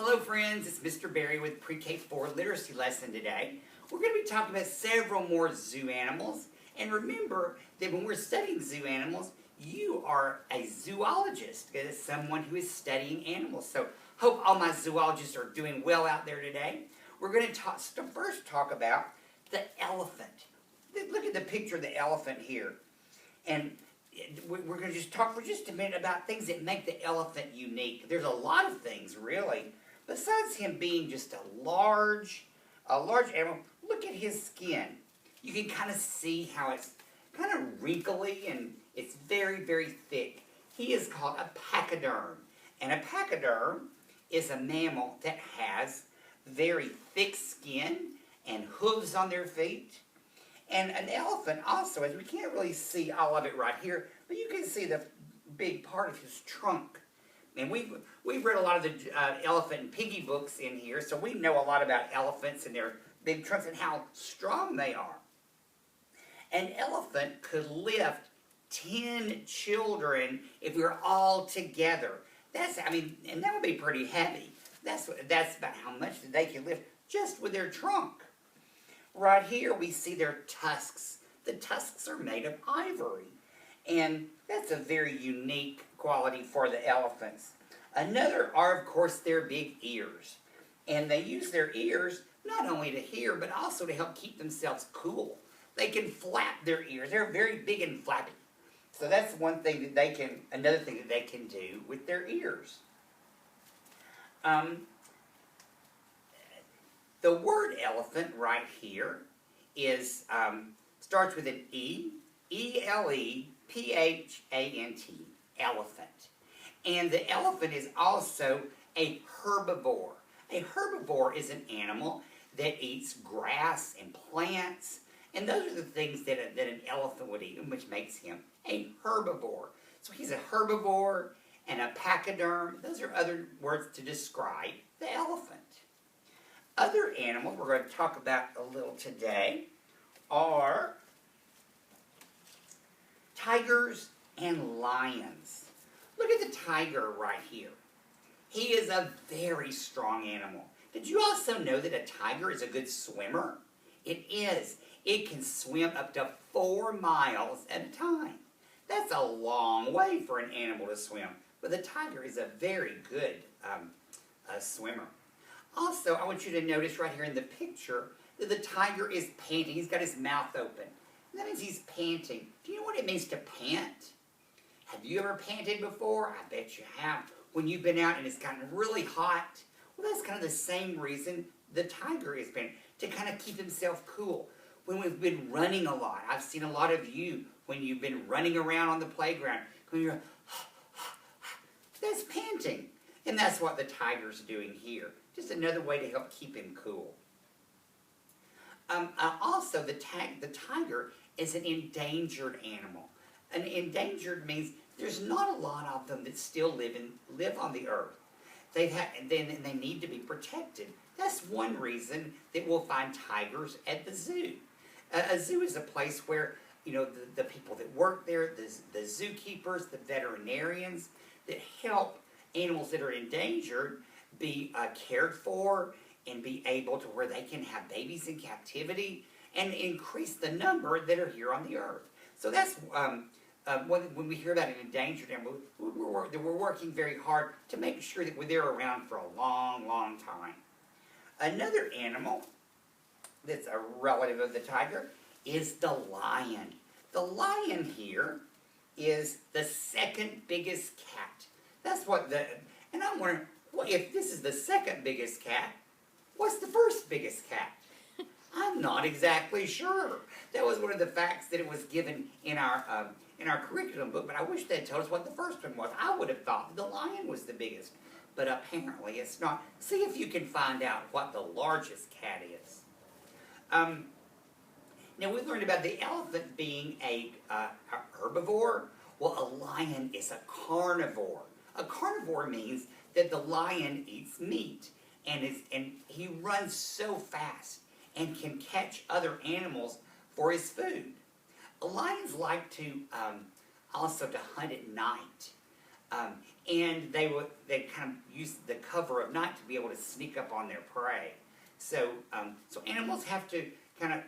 Hello friends, it's Mr. Barry with Pre-K4 Literacy Lesson today. We're going to be talking about several more zoo animals. And remember that when we're studying zoo animals, you are a zoologist, someone who is studying animals. So hope all my zoologists are doing well out there today. We're going to first talk about the elephant. Look at the picture of the elephant here. And we're going to just talk for just a minute about things that make the elephant unique. There's a lot of things, really. Besides him being just a large animal, look at his skin. You can kind of see how it's kind of wrinkly and it's very, very thick. He is called a pachyderm. And a pachyderm is a mammal that has very thick skin and hooves on their feet. And an elephant also, as we can't really see all of it right here, but you can see the big part of his trunk. And we've read a lot of the elephant and piggy books in here, so we know a lot about elephants and their big trunks and how strong they are. An elephant could lift 10 children if we were all together. And that would be pretty heavy. That's about how much they can lift just with their trunk. Right here we see their tusks. The tusks are made of ivory. And that's a very unique quality for the elephants. Another are, of course, their big ears. And they use their ears not only to hear, but also to help keep themselves cool. They can flap their ears. They're very big and flappy. So that's another thing that they can do with their ears. The word elephant right here is starts with an E, E-L-E-P-H-A-N-T, elephant. And the elephant is also a herbivore. A herbivore is an animal that eats grass and plants, and those are the things that an elephant would eat, which makes him a herbivore. So he's a herbivore and a pachyderm. Those are other words to describe the elephant. Other animals we're going to talk about a little today are tigers and lions. Look at the tiger right here. He is a very strong animal. Did you also know that a tiger is a good swimmer? It is. It can swim up to 4 miles at a time. That's a long way for an animal to swim. But the tiger is a very good swimmer. Also, I want you to notice right here in the picture that the tiger is panting. He's got his mouth open. That means he's panting. Do you know what it means to pant? Have you ever panted before? I bet you have. When you've been out and it's gotten really hot. Well, that's kind of the same reason the tiger is panting, to kind of keep himself cool. When we've been running a lot, I've seen a lot of you when you've been running around on the playground, when you're that's panting. And that's what the tiger's doing here. Just another way to help keep him cool. Also, the tiger is an endangered animal. An endangered means there's not a lot of them that still live on the earth. They need to be protected. That's one reason that we'll find tigers at the zoo. A zoo is a place where the people that work there, the zookeepers, the veterinarians that help animals that are endangered be cared for and be able to where they can have babies in captivity and increase the number that are here on the earth. So that's when we hear about an endangered animal, we're working very hard to make sure that they're around for a long, long time. Another animal that's a relative of the tiger is the lion. The lion here is the second biggest cat. That's and I'm wondering, well, if this is the second biggest cat, what's the first biggest cat? I'm not exactly sure. That was one of the facts that it was given in our curriculum book, but I wish they'd told us what the first one was. I would have thought the lion was the biggest, but apparently it's not. See if you can find out what the largest cat is. Now we learned about the elephant being a herbivore. Well, a lion is a carnivore. A carnivore means that the lion eats meat, and he runs so fast and can catch other animals for his food. Lions like to also to hunt at night. And they kind of use the cover of night to be able to sneak up on their prey. So so animals have to kind of,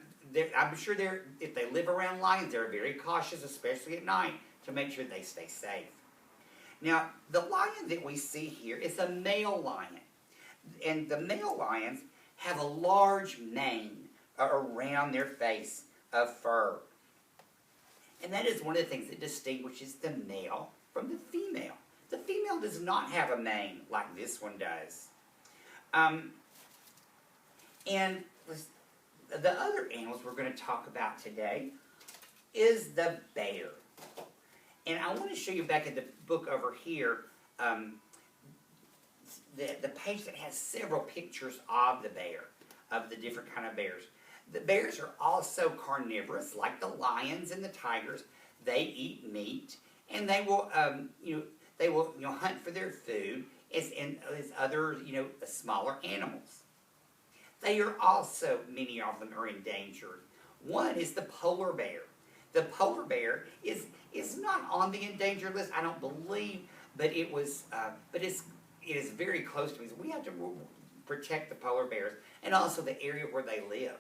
I'm sure if they live around lions, they're very cautious, especially at night, to make sure they stay safe. Now, the lion that we see here is a male lion. And the male lions have a large mane around their face of fur. And that is one of the things that distinguishes the male from the female. The female does not have a mane like this one does. And the other animals we're going to talk about today is the bear. And I want to show you back in the book over here, the page that has several pictures of the bear, of the different kind of bears. The bears are also carnivorous, like the lions and the tigers. They eat meat, and they will, hunt for their food as other, smaller animals. They are also, many of them are endangered. One is the polar bear. The polar bear is not on the endangered list, I don't believe, but it is very close to me. So we have to protect the polar bears and also the area where they live.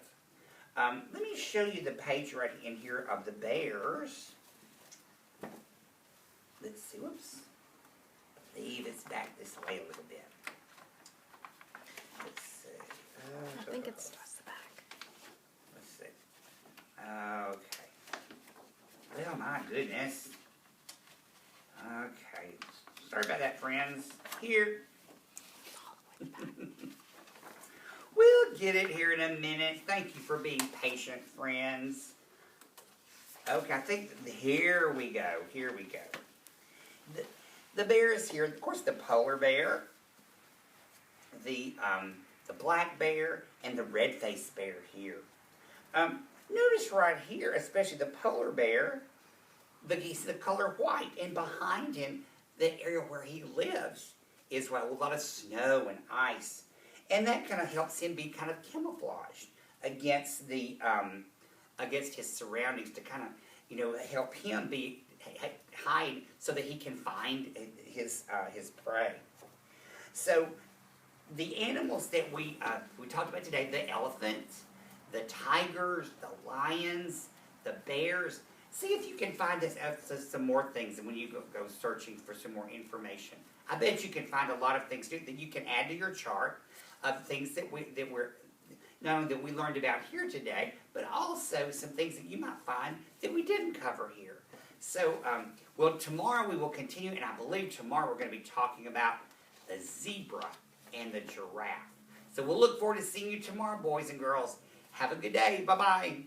Let me show you the page right in here of the bears. Let's see, whoops. I believe it's back this way a little bit. Let's see. I think it's towards the back. Let's see. Okay. Well, my goodness. Okay. Sorry about that, friends. Here. We'll get it here in a minute. Thank you for being patient, friends. Okay, I think, here we go. Here we go. The bear is here. Of course, the polar bear, the black bear, and the red-faced bear here. Notice right here, especially the polar bear, he's the color white, and behind him, the area where he lives is a lot of snow and ice, and that kind of helps him be kind of camouflaged against against his surroundings to kind of help him hide so that he can find his prey. So the animals that we talked about today, the elephants, the tigers, the lions, the bears. See if you can find some more things when you go searching for some more information. I bet you can find a lot of things too that you can add to your chart of things that we learned about here today, but also some things that you might find that we didn't cover here. So, tomorrow we will continue, and I believe tomorrow we're going to be talking about the zebra and the giraffe. So we'll look forward to seeing you tomorrow, boys and girls. Have a good day. Bye-bye.